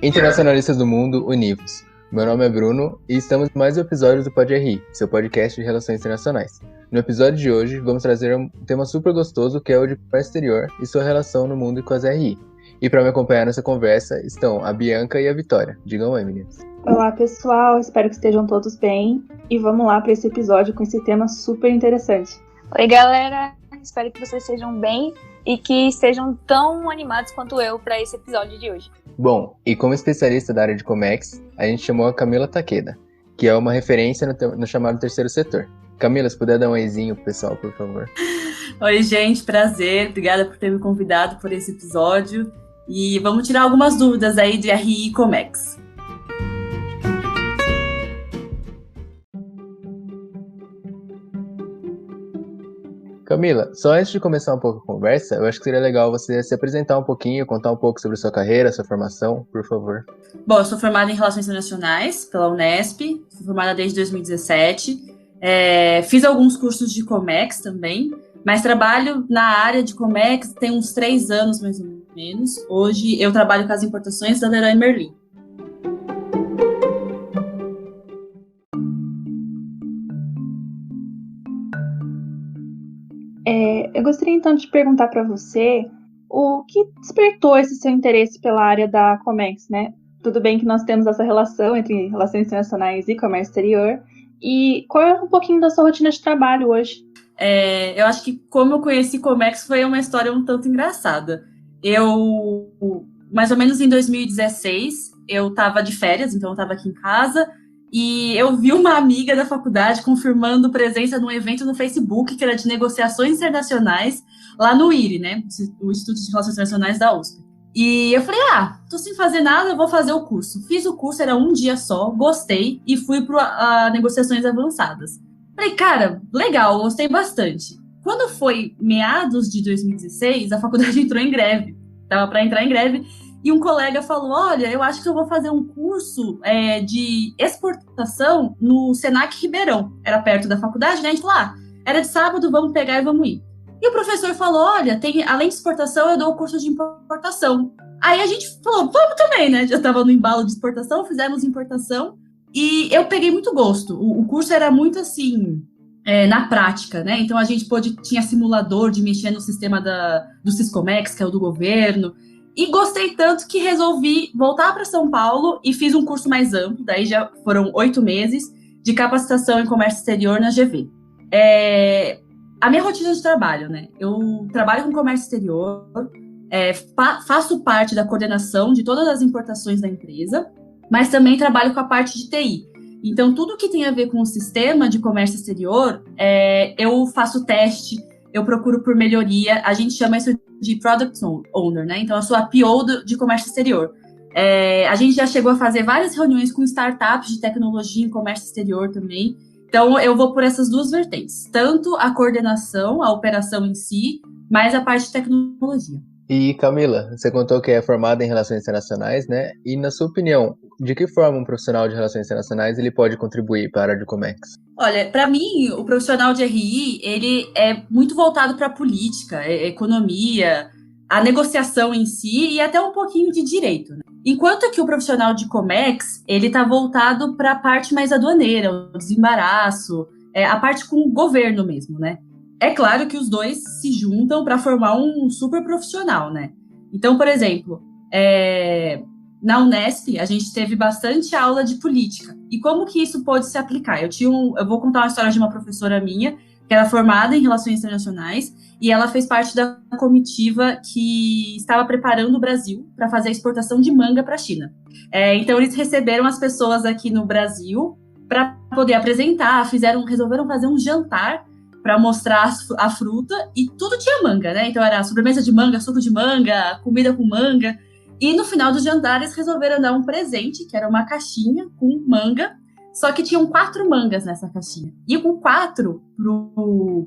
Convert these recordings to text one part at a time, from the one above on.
Internacionalistas do mundo, univos. Meu nome é Bruno e estamos em mais um episódio do Pode RI, seu podcast de relações internacionais. No episódio de hoje, vamos trazer um tema super gostoso que é o de comércio exterior e sua relação no mundo com as RI. E para me acompanhar nessa conversa estão a Bianca e a Vitória. Digam oi, meninas. Olá, pessoal. Espero que estejam todos bem. E vamos lá para esse episódio com esse tema super interessante. Oi, galera. Espero que vocês estejam bem e que estejam tão animados quanto eu para esse episódio de hoje. Bom, e como especialista da área de Comex, a gente chamou a Camila Takeda, que é uma referência no chamado terceiro setor. Camila, se puder dar um oizinho pro pessoal, por favor. Oi, gente, prazer. Obrigada por ter me convidado por esse episódio. E vamos tirar algumas dúvidas aí de RI e Comex. Camila, só antes de começar um pouco a conversa, eu acho que seria legal você se apresentar um pouquinho, contar um pouco sobre sua carreira, sua formação, por favor. Bom, eu sou formada em Relações Internacionais pela Unesp, sou formada desde 2017, fiz alguns cursos de Comex também, mas trabalho na área de Comex tem uns 3 anos mais ou menos. Hoje eu trabalho com as importações da Leroy Merlin. Eu gostaria então de perguntar para você o que despertou esse seu interesse pela área da Comex, né? Tudo bem que nós temos essa relação entre relações internacionais e comércio exterior. E qual é um pouquinho da sua rotina de trabalho hoje? Eu acho que como eu conheci Comex foi uma história um tanto engraçada. Eu, mais ou menos em 2016, eu estava de férias, então eu estava aqui em casa, e eu vi uma amiga da faculdade confirmando presença num evento no Facebook, que era de negociações internacionais, lá no IRI, né, o Instituto de Relações Internacionais da USP. E eu falei, tô sem fazer nada, eu vou fazer o curso. Fiz o curso, era um dia só, gostei, e fui para negociações avançadas. Falei, cara, legal, gostei bastante. Quando foi meados de 2016, a faculdade entrou em greve. Tava para entrar em greve. E um colega falou, olha, eu acho que eu vou fazer um curso de exportação no Senac Ribeirão. Era perto da faculdade, né? A gente falou, era de sábado, vamos pegar e vamos ir. E o professor falou, olha, além de exportação, eu dou o curso de importação. Aí a gente falou, vamos também, né? Já estava no embalo de exportação, fizemos importação. E eu peguei muito gosto. O curso era muito assim, na prática, né? Então a gente tinha simulador de mexer no sistema do Siscomex, que é o do governo. E gostei tanto que resolvi voltar para São Paulo e fiz um curso mais amplo. Daí já foram 8 meses de capacitação em comércio exterior na GV. A minha rotina de trabalho, né? Eu trabalho com comércio exterior, faço parte da coordenação de todas as importações da empresa, mas também trabalho com a parte de TI. Então, tudo que tem a ver com o sistema de comércio exterior, eu faço teste, eu procuro por melhoria, a gente chama isso de Product Owner, né? Então, eu sou a PO de comércio exterior. A gente já chegou a fazer várias reuniões com startups de tecnologia em comércio exterior também. Então, eu vou por essas duas vertentes, tanto a coordenação, a operação em si, mas a parte de tecnologia. E Camila, você contou que é formada em Relações Internacionais, né? E na sua opinião, de que forma um profissional de Relações Internacionais ele pode contribuir para a área de Comex? Olha, para mim, o profissional de RI, ele é muito voltado para a política, economia, a negociação em si e até um pouquinho de direito, né? Enquanto que o profissional de Comex, ele está voltado para a parte mais aduaneira, o desembaraço, a parte com o governo mesmo, né? É claro que os dois se juntam para formar um super profissional, né? Então, por exemplo, na Unesp, a gente teve bastante aula de política. E como que isso pode se aplicar? Eu vou contar uma história de uma professora minha, que era formada em Relações Internacionais, e ela fez parte da comitiva que estava preparando o Brasil para fazer a exportação de manga para a China. Então, eles receberam as pessoas aqui no Brasil para poder apresentar, resolveram fazer um jantar para mostrar a fruta, e tudo tinha manga, né? Então era sobremesa de manga, suco de manga, comida com manga. E no final do jantar eles resolveram dar um presente, que era uma caixinha com manga, só que tinham 4 mangas nessa caixinha. E com 4,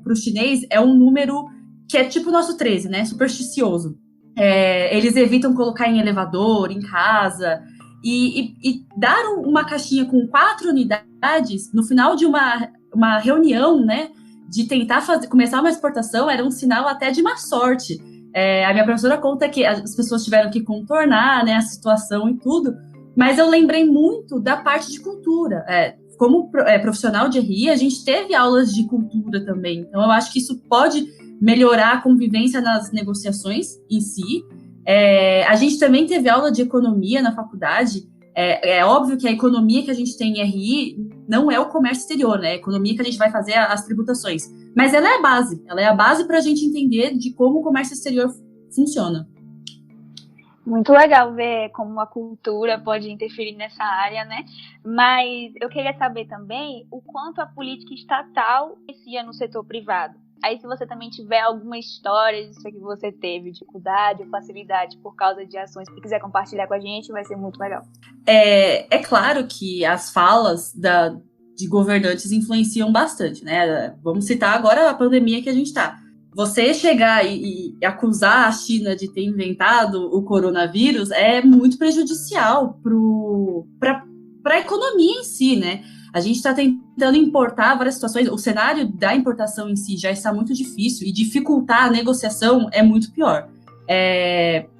pro chinês, é um número que é tipo o nosso 13, né? Supersticioso. Eles evitam colocar em elevador, em casa. E dar uma caixinha com 4 unidades no final de uma reunião, né? De tentar começar uma exportação era um sinal até de má sorte. A minha professora conta que as pessoas tiveram que contornar, né, a situação e tudo, Mas eu lembrei muito da parte de cultura. Como profissional de RI, a gente teve aulas de cultura também. Então, eu acho que isso pode melhorar a convivência nas negociações em si. A gente também teve aula de economia na faculdade. É óbvio que a economia que a gente tem em RI não é o comércio exterior, né? É a economia que a gente vai fazer as tributações. Mas ela é a base para a gente entender de como o comércio exterior funciona. Muito legal ver como a cultura pode interferir nessa área, né? Mas eu queria saber também o quanto a política estatal influencia no setor privado. Aí, se você também tiver alguma história disso que você teve, dificuldade ou facilidade por causa de ações que quiser compartilhar com a gente, vai ser muito legal. É claro que as falas de governantes influenciam bastante, né? Vamos citar agora a pandemia que a gente está. Você chegar e acusar a China de ter inventado o coronavírus é muito prejudicial para a economia em si, né? A gente está tentando importar várias situações. O cenário da importação em si já está muito difícil e dificultar a negociação é muito pior.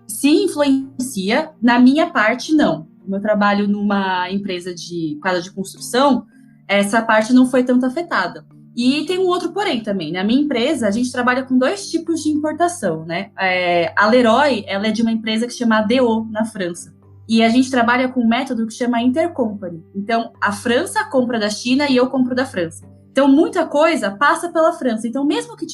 Se influencia, na minha parte, não. Como eu trabalho numa empresa de quadra de construção, essa parte não foi tanto afetada. E tem um outro porém também. Na minha empresa, a gente trabalha com 2 tipos de importação, né? A Leroy, ela é de uma empresa que se chama ADO, na França. E a gente trabalha com um método que chama intercompany. Então, a França compra da China e eu compro da França. Então, muita coisa passa pela França. Então, mesmo que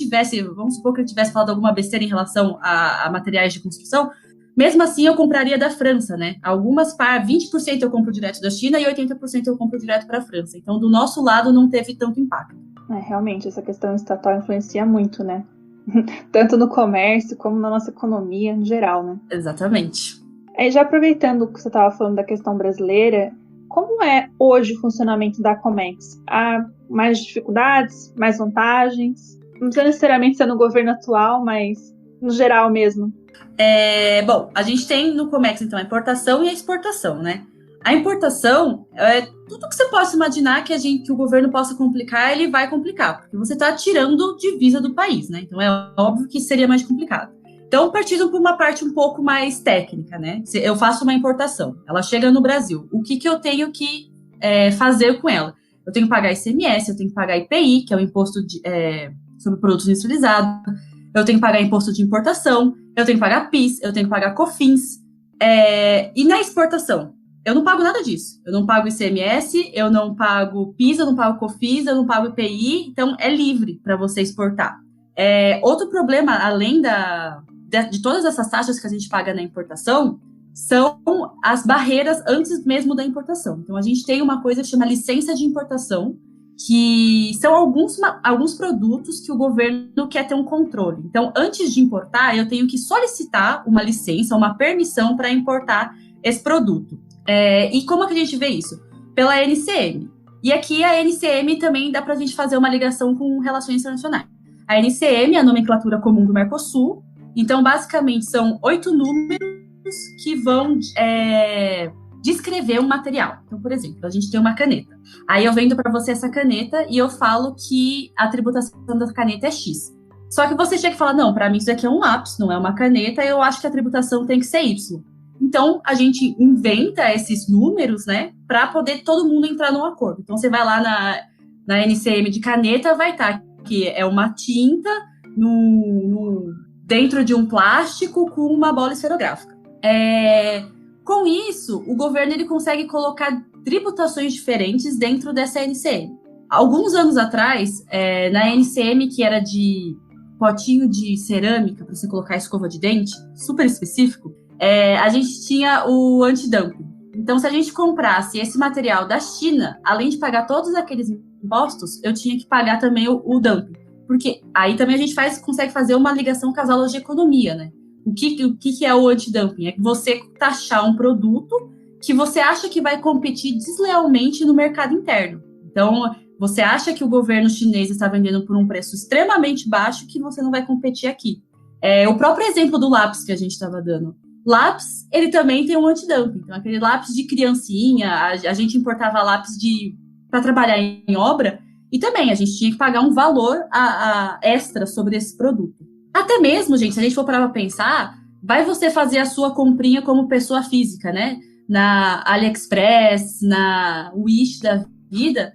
vamos supor que eu tivesse falado alguma besteira em relação a materiais de construção, mesmo assim eu compraria da França, né? 20% eu compro direto da China e 80% eu compro direto para a França. Então, do nosso lado, não teve tanto impacto. Realmente, essa questão estatal influencia muito, né? Tanto no comércio como na nossa economia em geral, né? Exatamente. Aí, já aproveitando que você estava falando da questão brasileira, como é hoje o funcionamento da Comex? Há mais dificuldades, mais vantagens? Não precisa necessariamente ser no governo atual, mas no geral mesmo. Bom, a gente tem no Comex, então, a importação e a exportação, né? A importação, tudo que você possa imaginar que o governo possa complicar, ele vai complicar, porque você está tirando divisa do país, né? Então, é óbvio que seria mais complicado. Então, partindo por uma parte um pouco mais técnica, né? Eu faço uma importação, ela chega no Brasil. O que eu tenho que fazer com ela? Eu tenho que pagar ICMS, eu tenho que pagar IPI, que é o Imposto sobre Produtos Industrializados, eu tenho que pagar imposto de importação, eu tenho que pagar PIS, eu tenho que pagar COFINS. E na exportação? Eu não pago nada disso. Eu não pago ICMS, eu não pago PIS, eu não pago COFINS, eu não pago IPI, então é livre para você exportar. Outro problema, além de todas essas taxas que a gente paga na importação, são as barreiras antes mesmo da importação. Então, a gente tem uma coisa que chama licença de importação, que são alguns produtos que o governo quer ter um controle. Então, antes de importar, eu tenho que solicitar uma licença, uma permissão para importar esse produto. E como é que a gente vê isso? Pela NCM. E aqui a NCM também dá para a gente fazer uma ligação com relações internacionais. A NCM é a nomenclatura comum do Mercosul. Então, basicamente, são 8 números que vão descrever um material. Então, por exemplo, a gente tem uma caneta. Aí eu vendo para você essa caneta e eu falo que a tributação da caneta é X. Só que você chega e fala, não, para mim isso aqui é um lápis, não é uma caneta, eu acho que a tributação tem que ser Y. Então, a gente inventa esses números, né, para poder todo mundo entrar num acordo. Então, você vai lá na NCM de caneta, vai estar que é uma tinta dentro de um plástico com uma bola esferográfica. Com isso, o governo ele consegue colocar tributações diferentes dentro dessa NCM. Alguns anos atrás, na NCM, que era de potinho de cerâmica para você colocar escova de dente, super específico, a gente tinha o antidumping. Então, se a gente comprasse esse material da China, além de pagar todos aqueles impostos, eu tinha que pagar também o dumping. Porque aí também a gente consegue fazer uma ligação com as aulas de economia, né? O que é o antidumping? É que você taxar um produto que você acha que vai competir deslealmente no mercado interno. Então, você acha que o governo chinês está vendendo por um preço extremamente baixo que você não vai competir aqui. O próprio exemplo do lápis que a gente estava dando. Lápis, ele também tem um antidumping. Então, aquele lápis de criancinha, a gente importava lápis para trabalhar em obra, e também a gente tinha que pagar um valor extra sobre esse produto. Até mesmo, gente, se a gente for parar para pensar, vai você fazer a sua comprinha como pessoa física, né? na AliExpress, na Wish da vida,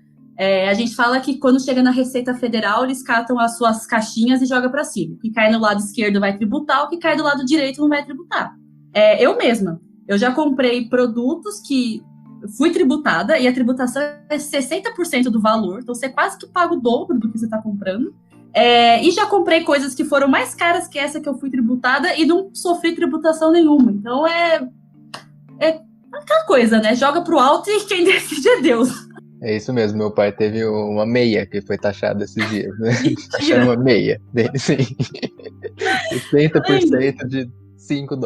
a gente fala que quando chega na Receita Federal, eles catam as suas caixinhas e jogam para cima. O que cai no lado esquerdo vai tributar, o que cai do lado direito não vai tributar. Eu mesma, eu já comprei produtos que fui tributada, e a tributação é 60% do valor, então você quase que paga o dobro do que você está comprando. E já comprei coisas que foram mais caras que essa que eu fui tributada e não sofri tributação nenhuma. Então é aquela coisa, né? Joga pro alto e quem decide é Deus. É isso mesmo, meu pai teve uma meia que foi taxada esses dias, né? Taxaram uma meia dele, sim. 60% de $5.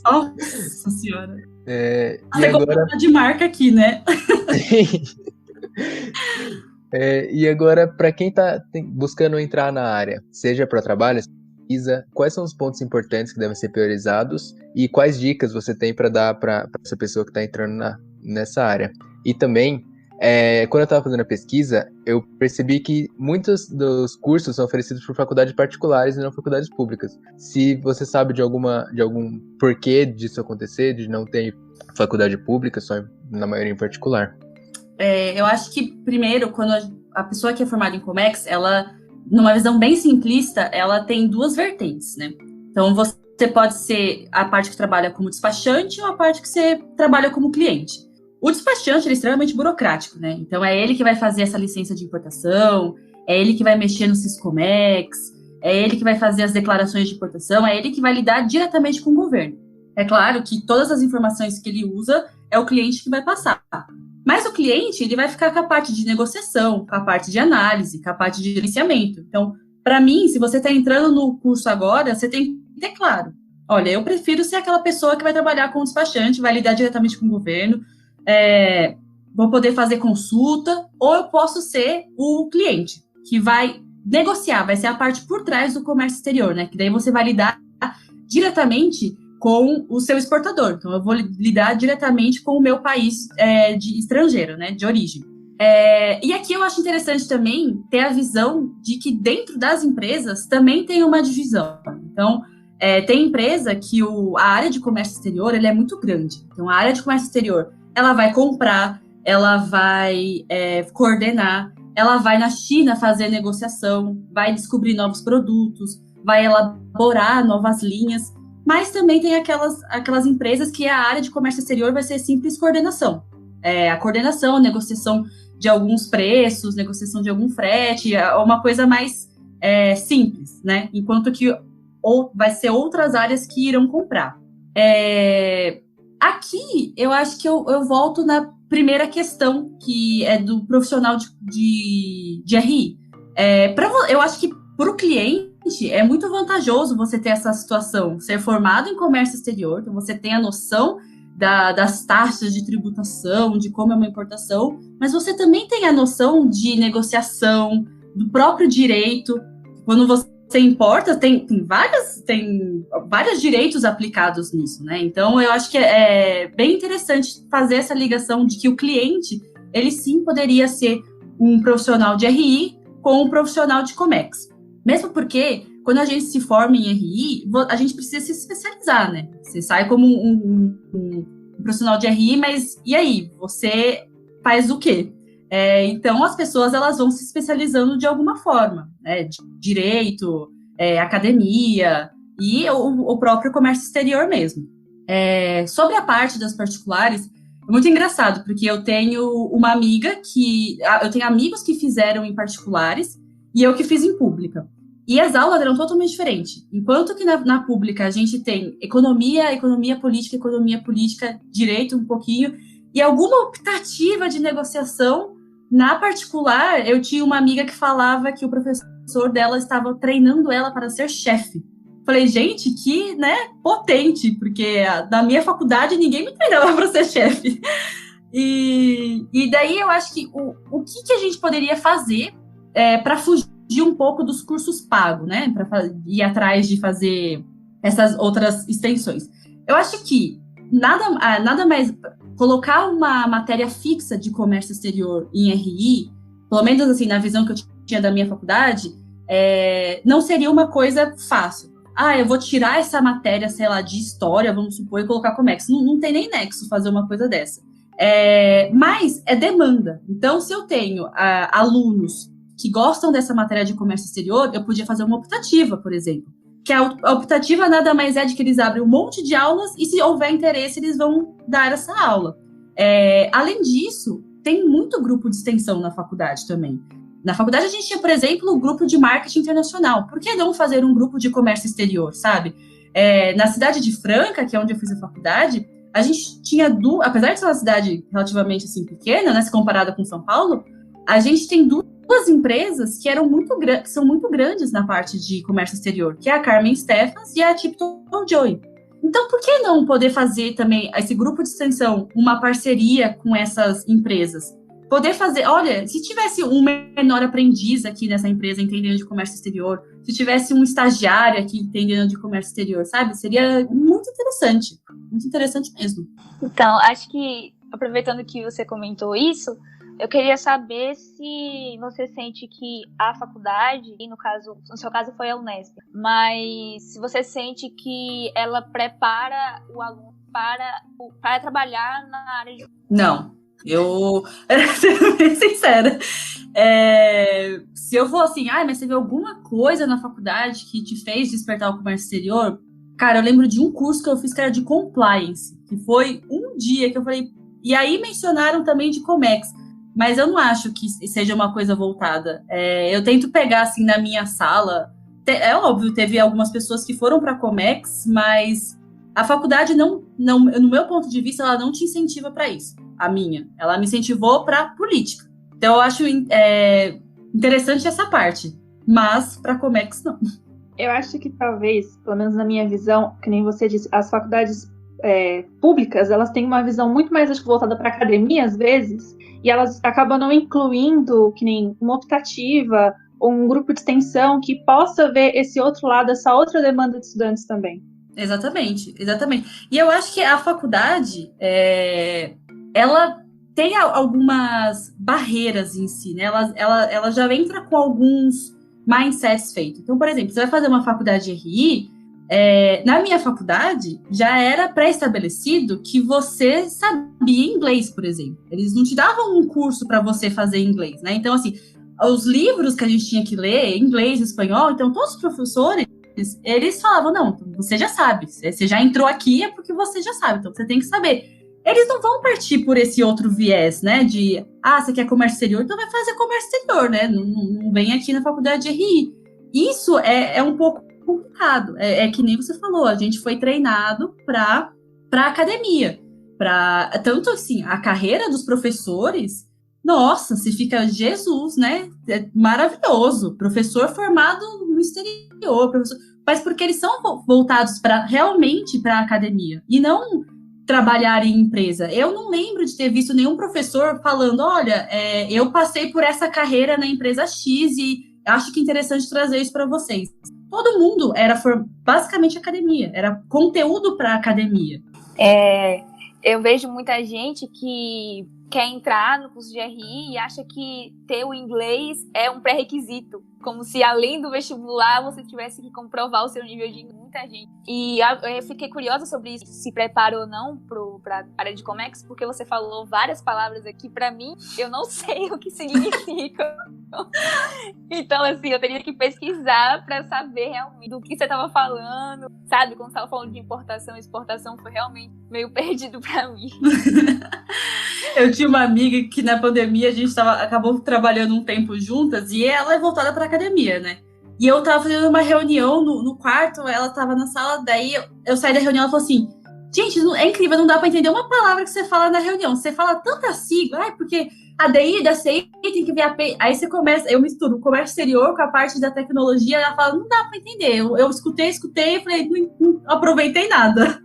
Nossa senhora. E Você agora... de marca aqui, né? E agora, para quem está buscando entrar na área, seja para trabalho, pesquisa, quais são os pontos importantes que devem ser priorizados e quais dicas você tem para dar para essa pessoa que está entrando nessa área? E também, quando eu estava fazendo a pesquisa, eu percebi que muitos dos cursos são oferecidos por faculdades particulares e não faculdades públicas. Se você sabe de algum porquê disso acontecer, de não ter faculdade pública, só na maioria em particular. Eu acho que, primeiro, quando a pessoa que é formada em Comex, ela, numa visão bem simplista, ela tem duas vertentes, né? Então, você pode ser a parte que trabalha como despachante ou a parte que você trabalha como cliente. O despachante, ele é extremamente burocrático, né? Então, é ele que vai fazer essa licença de importação, é ele que vai mexer no Siscomex, é ele que vai fazer as declarações de importação, é ele que vai lidar diretamente com o governo. É claro que todas as informações que ele usa é o cliente que vai passar. Mas o cliente, ele vai ficar com a parte de negociação, com a parte de análise, com a parte de gerenciamento. Então, para mim, se você está entrando no curso agora, você tem que ter claro. Olha, eu prefiro ser aquela pessoa que vai trabalhar com o despachante, vai lidar diretamente com o governo, vou poder fazer consulta, ou eu posso ser o cliente, que vai negociar, vai ser a parte por trás do comércio exterior, né? Que daí você vai lidar diretamente com o seu exportador. Então, eu vou lidar diretamente com o meu país de estrangeiro, né, de origem. E aqui eu acho interessante também ter a visão de que dentro das empresas também tem uma divisão. Então, tem empresa que a área de comércio exterior ela é muito grande. Então, a área de comércio exterior, ela vai comprar, ela vai coordenar, ela vai na China fazer negociação, vai descobrir novos produtos, vai elaborar novas linhas. Mas também tem aquelas empresas que a área de comércio exterior vai ser simples coordenação. A coordenação, a negociação de alguns preços, negociação de algum frete, uma coisa mais simples, né? Enquanto que vai ser outras áreas que irão comprar. Aqui, eu acho que eu volto na primeira questão, que é do profissional de RI. Eu acho que para o cliente, é muito vantajoso você ter essa situação, ser formado em comércio exterior, então você tem a noção das taxas de tributação, de como é uma importação, mas você também tem a noção de negociação, do próprio direito. Quando você importa, tem vários direitos aplicados nisso, né? Então, eu acho que é bem interessante fazer essa ligação de que o cliente, ele sim poderia ser um profissional de RI com um profissional de Comex. Mesmo porque, quando a gente se forma em RI, a gente precisa se especializar, né? Você sai como um profissional de RI, mas e aí? Você faz o quê? Então, as pessoas elas vão se especializando de alguma forma, né? De direito, academia e o próprio comércio exterior mesmo. Sobre a parte das particulares, é muito engraçado, porque eu tenho uma amiga eu tenho amigos que fizeram em particulares e eu que fiz em pública. E as aulas eram totalmente diferentes. Enquanto que na pública a gente tem economia política, direito um pouquinho, e alguma optativa de negociação, na particular, eu tinha uma amiga que falava que o professor dela estava treinando ela para ser chefe. Falei, gente, que, né, potente, porque na minha faculdade ninguém me treinava para ser chefe. E daí eu acho que o que a gente poderia fazer para fugir um pouco dos cursos pagos, né? Para ir atrás de fazer essas outras extensões. Eu acho que nada mais colocar uma matéria fixa de comércio exterior em RI, pelo menos assim na visão que eu tinha da minha faculdade, não seria uma coisa fácil. eu vou tirar essa matéria, sei lá, de história, vamos supor, e colocar Comex. Não tem nem nexo fazer uma coisa dessa. Mas é demanda. Então, se eu tenho alunos que gostam dessa matéria de comércio exterior, eu podia fazer uma optativa, por exemplo. Que a optativa nada mais é de que eles abrem um monte de aulas e, se houver interesse, eles vão dar essa aula. Além disso, tem muito grupo de extensão na faculdade também. Na faculdade a gente tinha, por exemplo, o grupo de marketing internacional. Por que não fazer um grupo de comércio exterior, sabe? Na cidade de Franca, que é onde eu fiz a faculdade, a gente tinha apesar de ser uma cidade relativamente assim, pequena, né, se comparada com São Paulo, a gente tem duas empresas que são muito grandes na parte de comércio exterior, que é a Carmen Stephens e a Tipton Joy. Então, por que não poder fazer também esse grupo de extensão, uma parceria com essas empresas? Poder fazer, olha, se tivesse um menor aprendiz aqui nessa empresa entendendo de comércio exterior, se tivesse um estagiário aqui entendendo de comércio exterior, sabe? Seria muito interessante mesmo. Então, acho que, aproveitando que você comentou isso, eu queria saber se você sente que a faculdade, e no seu caso foi a Unesp, mas se você sente que ela prepara o aluno para trabalhar na área de... Não. Eu, sendo bem sincera, se eu for assim, mas você viu alguma coisa na faculdade que te fez despertar o comércio exterior? Cara, eu lembro de um curso que eu fiz que era de compliance, que foi um dia que eu falei, e aí mencionaram também de Comex, mas eu não acho que seja uma coisa voltada. Eu tento pegar, assim, na minha sala, é óbvio, teve algumas pessoas que foram para Comex, mas a faculdade não, no meu ponto de vista, ela não te incentiva para isso. A minha. Ela me incentivou para política. Então, eu acho interessante essa parte. Mas, para Comex, não. Eu acho que talvez, pelo menos na minha visão, que nem você disse, as faculdades públicas, elas têm uma visão muito mais voltada para a academia, às vezes, e elas acabam não incluindo, que nem uma optativa ou um grupo de extensão que possa ver esse outro lado, essa outra demanda de estudantes também. Exatamente. E eu acho que a faculdade... ela tem algumas barreiras em si, né? Ela já entra com alguns mindsets feitos. Então, por exemplo, você vai fazer uma faculdade de RI, na minha faculdade já era pré-estabelecido que você sabia inglês, por exemplo. Eles não te davam um curso para você fazer inglês, né? Então, assim, os livros que a gente tinha que ler, inglês, espanhol, então todos os professores, eles falavam, não, você já sabe, você já entrou aqui é porque você já sabe, então você tem que saber. Eles não vão partir por esse outro viés, né? De, você quer comércio exterior, então vai fazer comércio exterior, né? Não vem aqui na faculdade de RI. Isso é um pouco complicado. É que nem você falou, a gente foi treinado para academia. Tanto assim, a carreira dos professores, nossa, se fica Jesus, né? É maravilhoso. Professor formado no exterior, mas porque eles são voltados realmente para a academia. E não trabalhar em empresa. Eu não lembro de ter visto nenhum professor falando, olha, eu passei por essa carreira na empresa X e acho que é interessante trazer isso para vocês. Todo mundo era basicamente academia, era conteúdo para academia. Eu vejo muita gente que quer entrar no curso de RI e acha que ter o inglês é um pré-requisito, como se além do vestibular você tivesse que comprovar o seu nível de inglês. Muita gente. E eu fiquei curiosa sobre isso, se prepara ou não para a área de Comex, porque você falou várias palavras aqui, para mim, eu não sei o que significam. Então, assim, eu teria que pesquisar para saber realmente do que você estava falando, sabe? Quando você estava falando de importação e exportação, foi realmente meio perdido para mim. Eu tinha uma amiga que na pandemia a gente acabou trabalhando um tempo juntas e ela é voltada para academia, né? E eu tava fazendo uma reunião no quarto, ela tava na sala, daí eu saí da reunião, ela falou assim, gente, é incrível, não dá pra entender uma palavra que você fala na reunião, você fala tanta sigla, porque a DI, da CI, tem que ver a P, aí você começa, eu misturo o comércio exterior com a parte da tecnologia, ela fala, não dá pra entender, eu escutei, e falei, não aproveitei nada.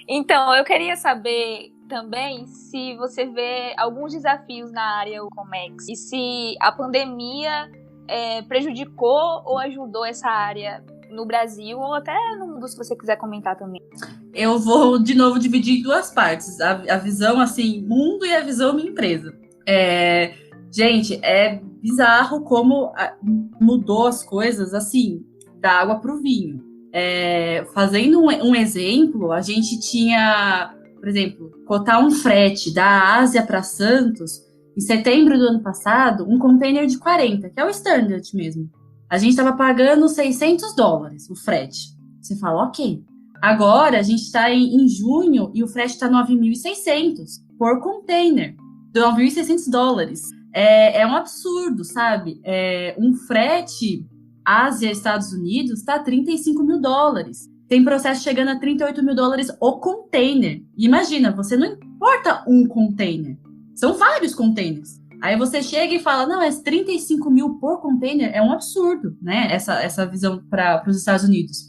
Então, eu queria saber também se você vê alguns desafios na área Comex, e se a pandemia prejudicou ou ajudou essa área no Brasil, ou até no mundo, se você quiser comentar também. Eu vou, de novo, dividir em duas partes. A visão, assim, mundo e a visão minha empresa. Gente, é bizarro como mudou as coisas, assim. da água para o vinho. Fazendo um exemplo, a gente tinha, por exemplo, cotar um frete da Ásia para Santos, em setembro do ano passado, um container de 40, que é o standard mesmo. A gente estava pagando $600 o frete. Você fala, ok. Agora, a gente está em junho e o frete está $9.600 por container. $9.600. É um absurdo, sabe? Um frete Ásia, Estados Unidos, está $35 mil. Tem processo chegando a $38 mil o container. Imagina, você não importa um container. São vários containers. Aí você chega e fala, não, 35 mil por container é um absurdo, né? Essa visão para os Estados Unidos.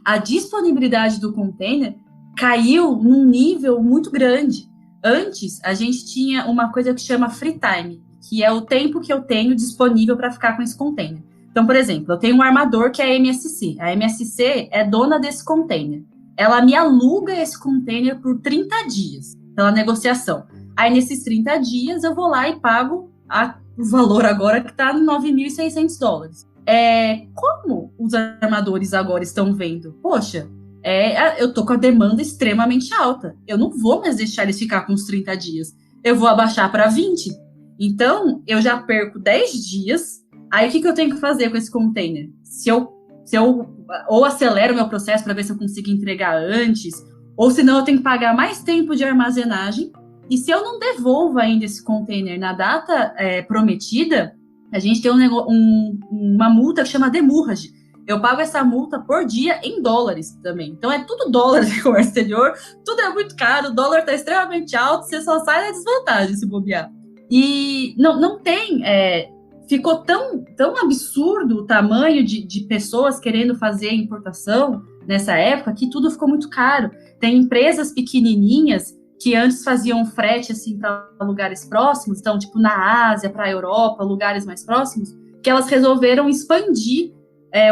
A disponibilidade do container caiu num nível muito grande. Antes, a gente tinha uma coisa que chama free time, que é o tempo que eu tenho disponível para ficar com esse container. Então, por exemplo, eu tenho um armador que é a MSC. A MSC é dona desse container. Ela me aluga esse container por 30 dias, pela negociação. Aí, nesses 30 dias, eu vou lá e pago o valor agora que está em $9.600. Como os armadores agora estão vendo? Poxa, eu tô com a demanda extremamente alta. Eu não vou mais deixar eles ficar com os 30 dias. Eu vou abaixar para 20. Então, eu já perco 10 dias. Aí, o que eu tenho que fazer com esse container? Se eu ou acelero o meu processo para ver se eu consigo entregar antes, ou senão eu tenho que pagar mais tempo de armazenagem. E se eu não devolvo ainda esse container na data prometida, a gente tem uma multa que chama demurrage. Eu pago essa multa por dia em dólares também. Então, é tudo dólares em comércio exterior, tudo é muito caro, o dólar está extremamente alto, você só sai da desvantagem se bobear. E não tem... ficou tão absurdo o tamanho de pessoas querendo fazer importação nessa época que tudo ficou muito caro. Tem empresas pequenininhas que antes faziam frete assim, para lugares próximos, então, tipo, na Ásia, para a Europa, lugares mais próximos, que elas resolveram expandir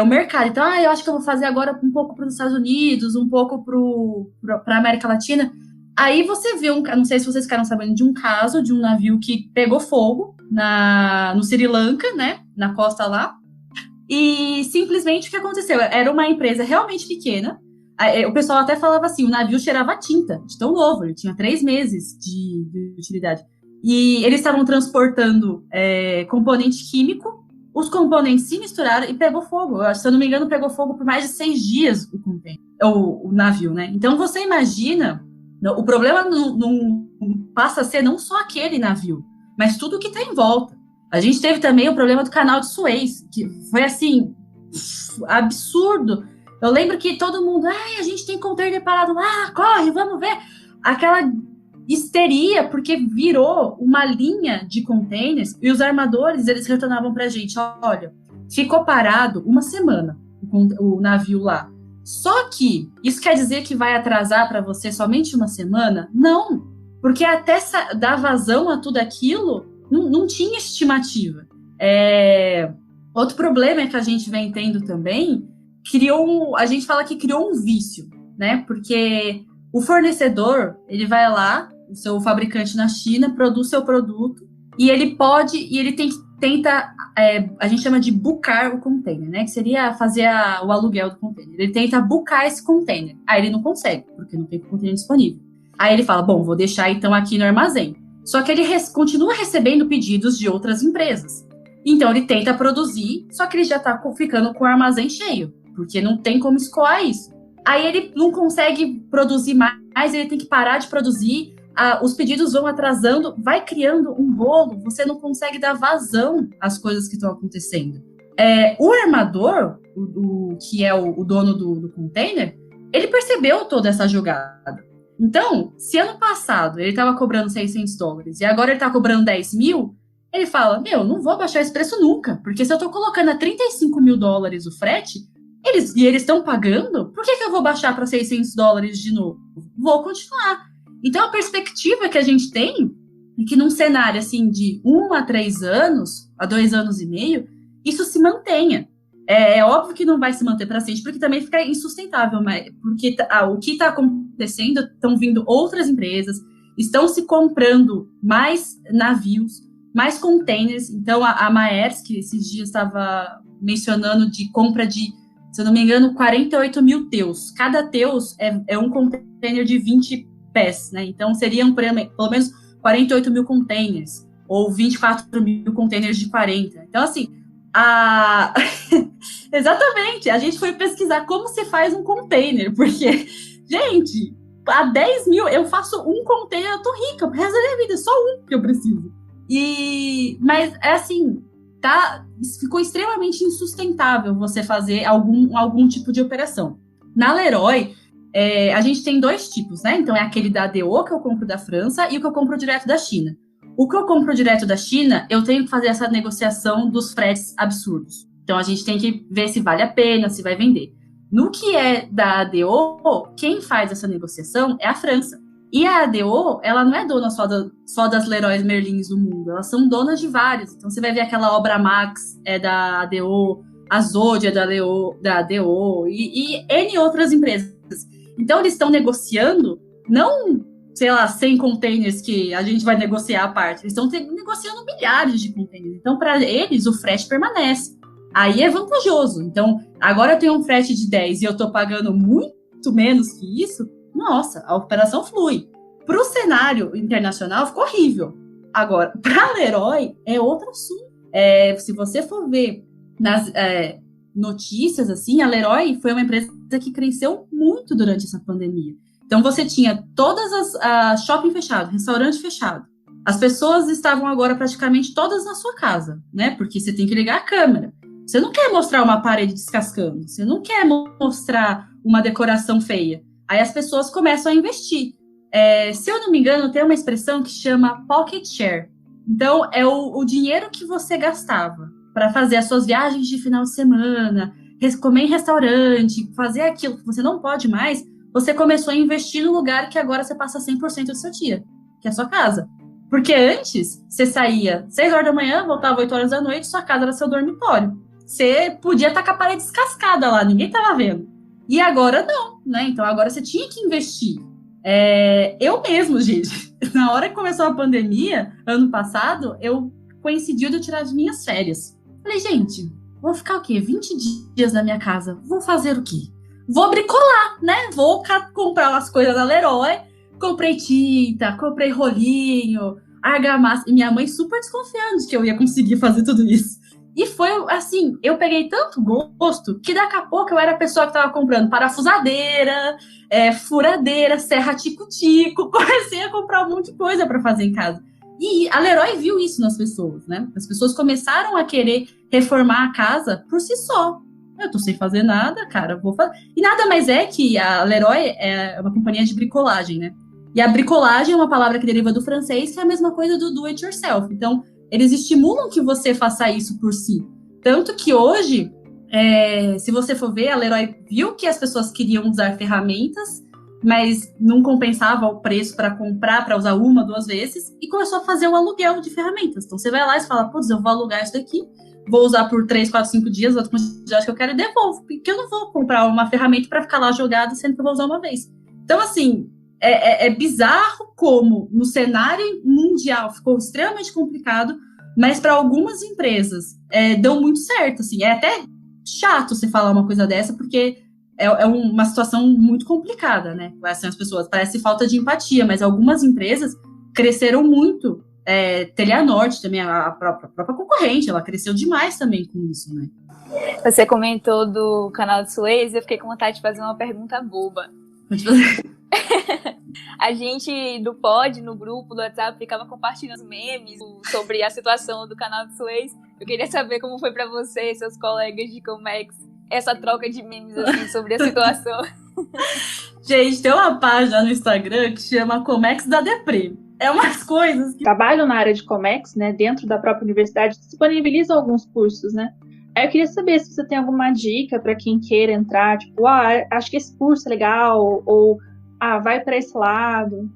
o mercado. Então, eu acho que eu vou fazer agora um pouco para os Estados Unidos, um pouco para a América Latina. Aí você viu, não sei se vocês ficaram sabendo de um caso, de um navio que pegou fogo no Sri Lanka, né, na costa lá, e simplesmente o que aconteceu? Era uma empresa realmente pequena. O pessoal até falava assim, o navio cheirava tinta, de tão novo, ele tinha 3 meses de utilidade. E eles estavam transportando componente químico, os componentes se misturaram e pegou fogo. Se eu não me engano, pegou fogo por mais de 6 dias o navio, né? Então você imagina, o problema não passa a ser não só aquele navio, mas tudo que está em volta. A gente teve também o problema do canal de Suez, que foi assim, absurdo. Eu lembro que todo mundo, a gente tem container parado lá, corre, vamos ver. Aquela histeria, porque virou uma linha de containers e os armadores, eles retornavam pra gente, olha, ficou parado uma semana o navio lá. Só que isso quer dizer que vai atrasar para você somente uma semana? Não, porque até dar vazão a tudo aquilo, não tinha estimativa. Outro problema é que a gente vem tendo também, a gente fala que criou um vício, né? Porque o fornecedor, ele vai lá, o seu fabricante na China, produz seu produto, e ele tenta, a gente chama de boocar o container, né? Que seria fazer o aluguel do container. Ele tenta boocar esse container. Aí ele não consegue, porque não tem container disponível. Aí ele fala, bom, vou deixar então aqui no armazém. Só que ele continua recebendo pedidos de outras empresas. Então ele tenta produzir, só que ele já está ficando com o armazém cheio, porque não tem como escoar isso. Aí ele não consegue produzir mais, ele tem que parar de produzir, os pedidos vão atrasando, vai criando um bolo, você não consegue dar vazão às coisas que estão acontecendo. O armador, que é o dono do container, ele percebeu toda essa jogada. Então, se ano passado ele estava cobrando $600 e agora ele está cobrando 10 mil, ele fala, não vou baixar esse preço nunca, porque se eu estou colocando a $35 mil o frete, eles estão pagando, por que eu vou baixar para $600 de novo? Vou continuar. Então, a perspectiva que a gente tem é que num cenário assim de 1 a 3 anos, a 2 anos e meio, isso se mantenha. É óbvio que não vai se manter para sempre, porque também fica insustentável, porque o que está acontecendo, estão vindo outras empresas, estão se comprando mais navios, mais containers. Então, a Maersk, que esses dias estava mencionando de compra de, se eu não me engano, 48 mil teus. Cada teus é um container de 20 pés, né? Então, seriam pelo menos 48 mil containers, ou 24 mil containers de 40. Então, assim, exatamente, a gente foi pesquisar como se faz um container, porque, gente, a 10 mil eu faço um container, eu tô rica, pro resto da minha vida, só um que eu preciso. Mas é assim, ficou extremamente insustentável você fazer algum tipo de operação. Na Leroy, a gente tem 2 tipos, né? Então é aquele da ADO que eu compro da França e o que eu compro direto da China. O que eu compro direto da China, eu tenho que fazer essa negociação dos fretes absurdos. Então a gente tem que ver se vale a pena, se vai vender. No que é da ADO, quem faz essa negociação é a França. E a ADO, ela não é dona só das Leroy Merlins do mundo, elas são donas de várias. Então você vai ver aquela Obra Max é da ADO, a Zodi é da ADO e N outras empresas. Então eles estão negociando, não, sei lá, 100 containers que a gente vai negociar à parte, eles estão negociando milhares de containers. Então para eles o frete permanece. Aí é vantajoso. Então agora eu tenho um frete de 10 e eu estou pagando muito menos que isso. Nossa, a operação flui. Para o cenário internacional, ficou horrível. Agora, para a Leroy, é outro assunto. Se você for ver nas notícias, assim, a Leroy foi uma empresa que cresceu muito durante essa pandemia. Então, você tinha todas as shopping fechado, restaurante fechado. As pessoas estavam agora praticamente todas na sua casa, né? Porque você tem que ligar a câmera. Você não quer mostrar uma parede descascando. Você não quer mostrar uma decoração feia. Aí as pessoas começam a investir. Se eu não me engano, tem uma expressão que chama pocket share. Então, é o dinheiro que você gastava para fazer as suas viagens de final de semana, comer em restaurante, fazer aquilo que você não pode mais, você começou a investir no lugar que agora você passa 100% do seu dia, que é a sua casa. Porque antes, você saía 6 horas da manhã, voltava 8 horas da noite, sua casa era seu dormitório. Você podia estar com a parede descascada lá, ninguém estava vendo. E agora não, né? Então agora você tinha que investir. Eu mesmo, gente, na hora que começou a pandemia, ano passado, eu coincidiu de eu tirar as minhas férias. Falei, gente, vou ficar o quê? 20 dias na minha casa. Vou fazer o quê? Vou bricolar, né? Vou comprar umas coisas da Leroy. Comprei tinta, comprei rolinho, argamassa. E minha mãe super desconfiando de que eu ia conseguir fazer tudo isso. E foi assim, eu peguei tanto gosto que daqui a pouco eu era a pessoa que estava comprando parafusadeira, furadeira, serra tico-tico, comecei a comprar um monte de coisa para fazer em casa. E a Leroy viu isso nas pessoas, né? As pessoas começaram a querer reformar a casa por si só. Eu tô sem fazer nada, cara, vou fazer. E nada mais é que a Leroy é uma companhia de bricolagem, né? E a bricolagem é uma palavra que deriva do francês, que é a mesma coisa do do it yourself. Então, eles estimulam que você faça isso por si. Tanto que hoje, se você for ver, a Leroy viu que as pessoas queriam usar ferramentas, mas não compensava o preço para comprar, para usar 1, 2 vezes, e começou a fazer o aluguel de ferramentas. Então, você vai lá e fala, putz, eu vou alugar isso daqui, vou usar por 3, 4, 5 dias, a quantidade que eu quero e devolvo, porque eu não vou comprar uma ferramenta para ficar lá jogada, sendo que eu vou usar uma vez. Então, assim, é bizarro como no cenário mundial ficou extremamente complicado, mas para algumas empresas deu muito certo, assim. É até chato você falar uma coisa dessa, porque é uma situação muito complicada, né? Assim, as pessoas, parece falta de empatia, mas algumas empresas cresceram muito. Telianorte também, a própria concorrente, ela cresceu demais também com isso, né? Você comentou do canal de Suez, eu fiquei com vontade de fazer uma pergunta boba. Pode fazer. A gente do pod, no grupo do WhatsApp, ficava compartilhando memes sobre a situação do canal de Suez. Eu queria saber como foi pra você e seus colegas de Comex essa troca de memes assim, sobre a situação. Gente, tem uma página no Instagram que chama Comex da Deprê. É umas coisas que... Trabalham na área de Comex, né, dentro da própria universidade, disponibilizam alguns cursos, né? Aí eu queria saber se você tem alguma dica para quem queira entrar, tipo, acho que esse curso é legal, ou vai para esse lado.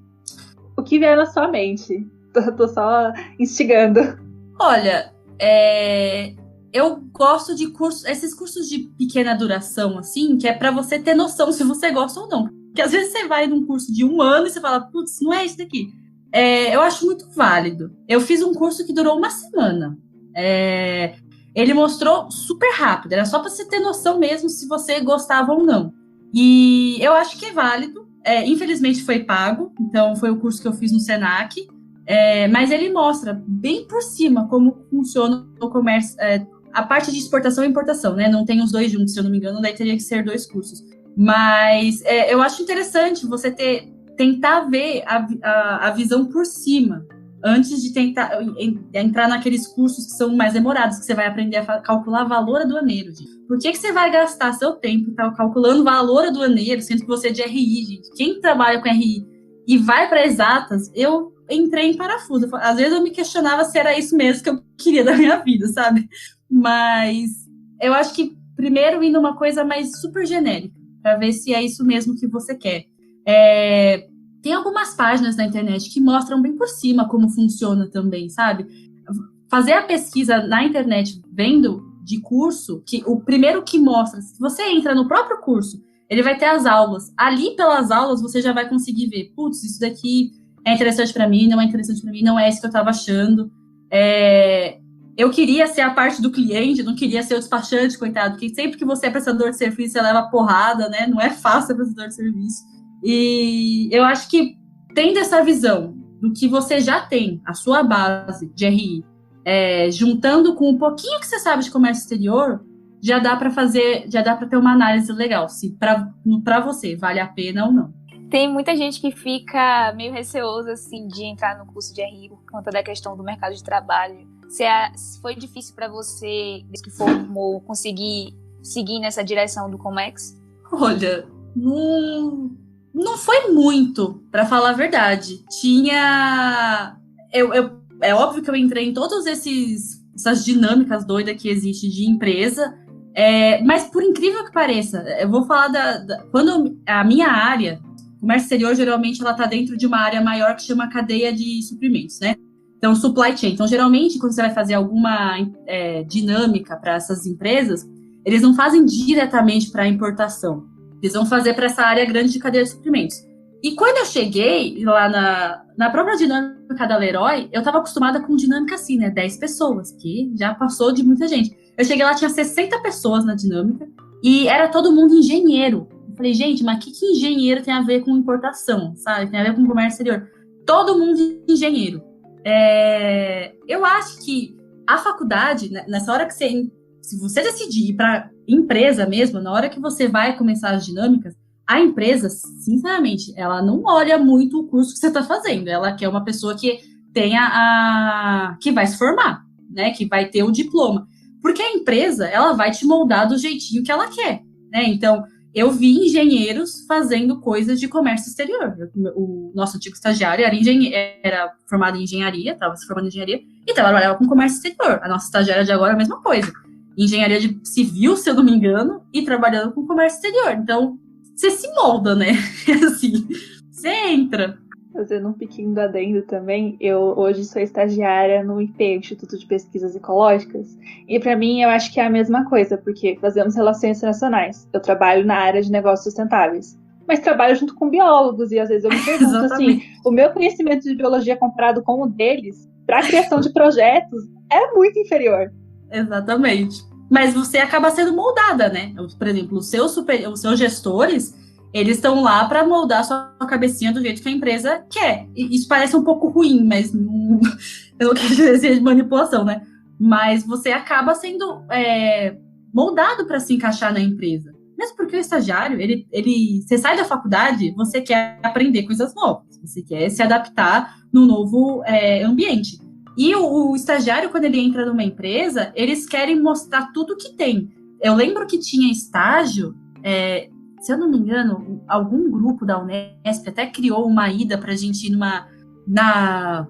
O que vier na sua mente? Tô só instigando. Olha, eu gosto de esses cursos de pequena duração, assim, que é para você ter noção se você gosta ou não. Porque às vezes você vai num curso de 1 ano e você fala, putz, não é isso daqui. Eu acho muito válido. Eu fiz um curso que durou 1 semana. ele mostrou super rápido, era só para você ter noção mesmo se você gostava ou não. E eu acho que é válido. Infelizmente foi pago, então foi o curso que eu fiz no Senac, mas ele mostra bem por cima como funciona o comércio, a parte de exportação e importação, né? Não tem os dois juntos, se eu não me engano, daí teria que ser 2 cursos. Mas eu acho interessante você tentar ver a visão por cima, antes de tentar entrar naqueles cursos que são mais demorados, que você vai aprender a calcular valor aduaneiro, gente. Por que você vai gastar seu tempo calculando valor aduaneiro, sendo que você é de RI, gente? Quem trabalha com RI e vai para exatas, eu entrei em parafuso. Às vezes eu me questionava se era isso mesmo que eu queria da minha vida, sabe? Mas eu acho que primeiro ir numa coisa mais super genérica, para ver se é isso mesmo que você quer. Tem algumas páginas na internet que mostram bem por cima como funciona também, sabe? Fazer a pesquisa na internet vendo de curso, que o primeiro que mostra, se você entra no próprio curso, ele vai ter as aulas. Ali, pelas aulas, você já vai conseguir ver, putz, isso daqui é interessante para mim, não é interessante para mim, não é isso que eu estava achando. Eu queria ser a parte do cliente, não queria ser o despachante, coitado, porque sempre que você é prestador de serviço, você leva porrada, né? Não é fácil ser prestador de serviço. E eu acho que tendo essa visão do que você já tem, a sua base de RI, juntando com um pouquinho que você sabe de comércio exterior, já dá para ter uma análise legal, se para você vale a pena ou não. Tem muita gente que fica meio receosa assim, de entrar no curso de RI por conta da questão do mercado de trabalho. Foi difícil para você, desde que formou, conseguir seguir nessa direção do Comex? Olha, não foi muito, para falar a verdade. É óbvio que eu entrei em todas essas dinâmicas doidas que existe de empresa, mas por incrível que pareça, eu vou falar quando a minha área, comércio exterior, geralmente ela está dentro de uma área maior que chama cadeia de suprimentos, né? Então, supply chain. Então, geralmente, quando você vai fazer alguma dinâmica para essas empresas, eles não fazem diretamente para importação. Eles vão fazer para essa área grande de cadeia de suprimentos. E quando eu cheguei lá na própria dinâmica da Leroy, eu estava acostumada com dinâmica assim, né? 10 pessoas, que já passou de muita gente. Eu cheguei lá, tinha 60 pessoas na dinâmica, e era todo mundo engenheiro. Eu falei, gente, mas o que engenheiro tem a ver com importação, sabe? Tem a ver com comércio exterior. Todo mundo engenheiro. Eu acho que a faculdade, nessa hora que se você decidir ir para empresa mesmo, na hora que você vai começar as dinâmicas, a empresa, sinceramente, ela não olha muito o curso que você está fazendo. Ela quer uma pessoa que tenha que vai se formar, né? Que vai ter o diploma. Porque a empresa, ela vai te moldar do jeitinho que ela quer, né? Então, eu vi engenheiros fazendo coisas de comércio exterior. O nosso antigo estagiário era formado em engenharia, estava se formando em engenharia, e trabalhava com comércio exterior. A nossa estagiária de agora é a mesma coisa. Engenharia civil, se eu não me engano, e trabalhando com comércio exterior. Então, você se molda, né? Assim, você entra. Fazendo um piquinho do adendo também, eu hoje sou estagiária no IP, Instituto de Pesquisas Ecológicas, e para mim eu acho que é a mesma coisa, porque fazemos relações internacionais. Eu trabalho na área de negócios sustentáveis, mas trabalho junto com biólogos, e às vezes eu me pergunto assim, o meu conhecimento de biologia comparado com o deles, para a criação de projetos, é muito inferior. Exatamente. Mas você acaba sendo moldada, né? Por exemplo, os seus gestores, eles estão lá para moldar a sua cabecinha do jeito que a empresa quer. E isso parece um pouco ruim, mas eu não quero dizer de manipulação, né? Mas você acaba sendo moldado para se encaixar na empresa. Mesmo porque o estagiário, você sai da faculdade, você quer aprender coisas novas, você quer se adaptar num novo ambiente. E o estagiário, quando ele entra numa empresa, eles querem mostrar tudo que tem. Eu lembro que tinha estágio, se eu não me engano, algum grupo da Unesp até criou uma ida para a gente ir na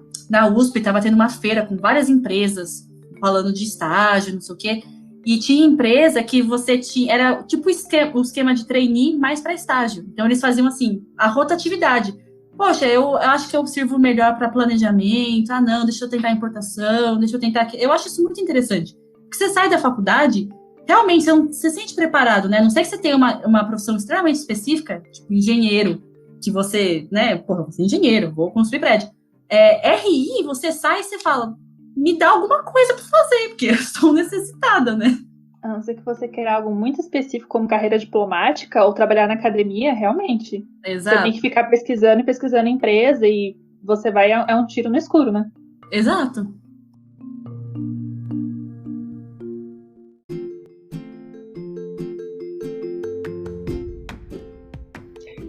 USP, estava tendo uma feira com várias empresas falando de estágio, não sei o quê. E tinha empresa que você tinha, era tipo o esquema de trainee, mais para estágio. Então, eles faziam assim, a rotatividade. Poxa, eu acho que eu sirvo melhor para planejamento. Ah, não, deixa eu tentar importação, deixa eu tentar... Eu acho isso muito interessante. Porque você sai da faculdade, realmente, você se sente preparado, né? A não sei que você tenha uma profissão extremamente específica, tipo engenheiro, que você, né? Porra, você é engenheiro, vou construir prédio. RI, você sai e você fala, me dá alguma coisa para fazer, porque eu estou necessitada, né? A não ser que você queira algo muito específico, como carreira diplomática ou trabalhar na academia, realmente. Exato. Você tem que ficar pesquisando em empresa e você vai, é um tiro no escuro, né? Exato.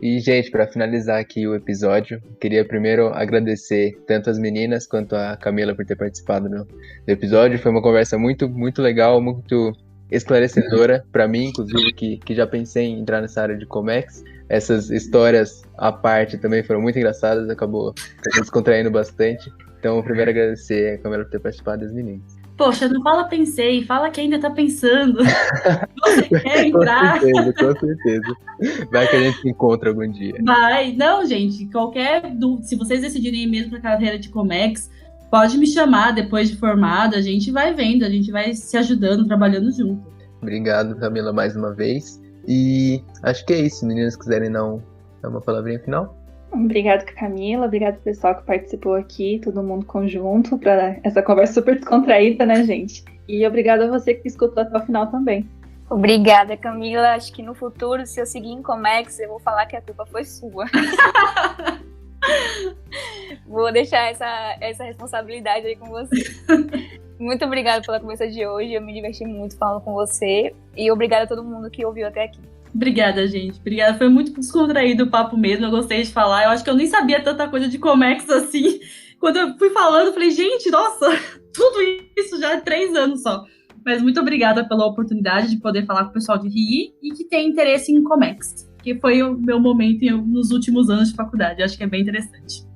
E, gente, para finalizar aqui o episódio, queria primeiro agradecer tanto as meninas quanto a Camila por ter participado do episódio. Foi uma conversa muito, muito legal, muito esclarecedora para mim, inclusive, que já pensei em entrar nessa área de Comex. Essas histórias à parte também foram muito engraçadas, acabou descontraindo bastante. Então, primeiro agradecer a Camila por ter participado das meninas. Poxa, não fala pensei, fala que ainda tá pensando. Você quer entrar? Com certeza. Vai que a gente se encontra algum dia. Vai. Não, gente, se vocês decidirem ir mesmo pra carreira de Comex, pode me chamar depois de formada, a gente vai vendo, a gente vai se ajudando, trabalhando junto. Obrigado, Camila, mais uma vez. E acho que é isso, meninas, quiserem dar uma palavrinha final? Obrigada, Camila. Obrigada, pessoal que participou aqui, todo mundo conjunto, para essa conversa super descontraída, né, gente? E obrigada a você que escutou até o final também. Obrigada, Camila. Acho que no futuro, se eu seguir em Comex, eu vou falar que a culpa foi sua. Vou deixar essa responsabilidade aí com você. Muito obrigada pela conversa de hoje. Eu me diverti muito falando com você. E obrigada a todo mundo que ouviu até aqui. Obrigada, gente. Obrigada. Foi muito descontraído o papo mesmo. Eu gostei de falar. Eu acho que eu nem sabia tanta coisa de Comex assim. Quando eu fui falando, eu falei, gente, nossa, tudo isso já há 3 anos só. Mas muito obrigada pela oportunidade de poder falar com o pessoal de RI e que tem interesse em Comex, que foi o meu momento nos últimos anos de faculdade. Eu acho que é bem interessante.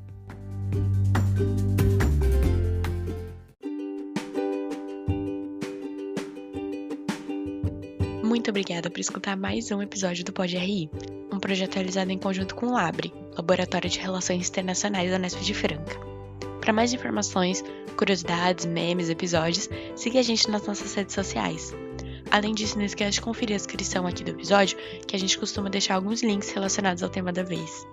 Muito obrigada por escutar mais um episódio do Pod RI, um projeto realizado em conjunto com o LABRE, Laboratório de Relações Internacionais da Unesp de Franca. Para mais informações, curiosidades, memes, episódios, siga a gente nas nossas redes sociais. Além disso, não esqueça de conferir a descrição aqui do episódio, que a gente costuma deixar alguns links relacionados ao tema da vez.